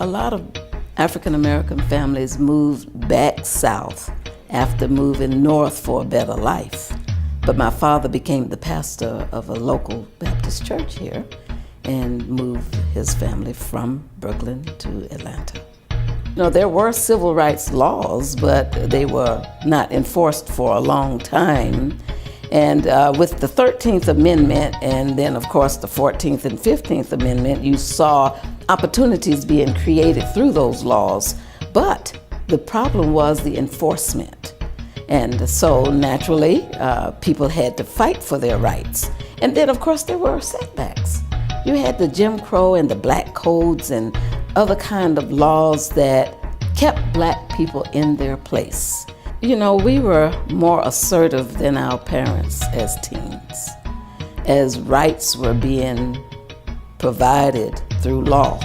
A lot of African American families moved back south after moving north for a better life. But my father became the pastor of a local Baptist church here and moved his family from Brooklyn to Atlanta. There were civil rights laws, but they were not enforced for a long time. And with the 13th Amendment, and then of course the 14th and 15th Amendment, you saw opportunities being created through those laws. But the problem was the enforcement. And so naturally, people had to fight for their rights. And then of course there were setbacks. You had the Jim Crow and the black codes and other kind of laws that kept black people in their place. We were more assertive than our parents as teens, as rights were being provided through law.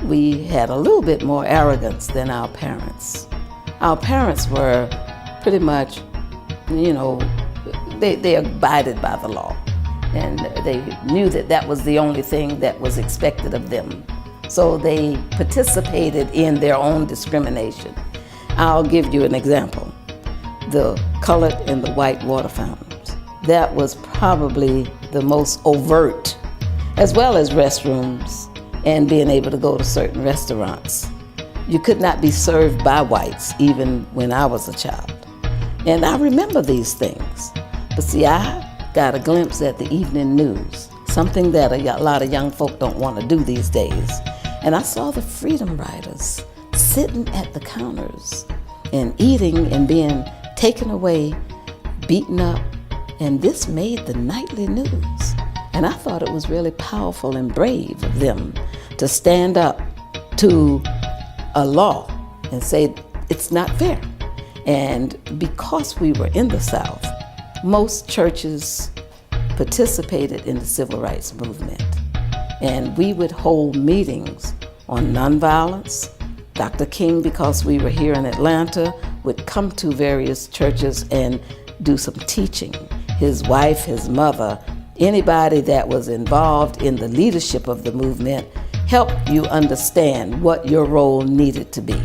We had a little bit more arrogance than our parents. Our parents were pretty much, they abided by the law, and they knew that that was the only thing that was expected of them. So they participated in their own discrimination. I'll give you an example. The colored and the white water fountains. That was probably the most overt, as well as restrooms and being able to go to certain restaurants. You could not be served by whites even when I was a child. And I remember these things. But see, I got a glimpse at the evening news, something that a lot of young folk don't want to do these days. And I saw the Freedom Riders sitting at the counters and eating and being taken away, beaten up, and this made the nightly news. And I thought it was really powerful and brave of them to stand up to a law and say it's not fair. And because we were in the South, most churches participated in the civil rights movement. And we would hold meetings on nonviolence. Dr. King, because we were here in Atlanta, would come to various churches and do some teaching. His wife, his mother, anybody that was involved in the leadership of the movement helped you understand what your role needed to be.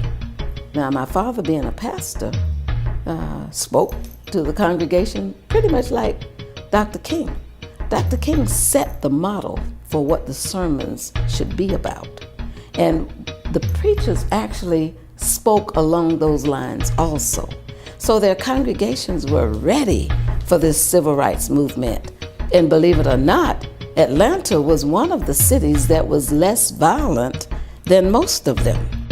Now, my father, being a pastor, spoke to the congregation pretty much like Dr. King. Dr. King set the model for what the sermons should be about. And the preachers actually spoke along those lines also. So their congregations were ready for this civil rights movement. And believe it or not, Atlanta was one of the cities that was less violent than most of them.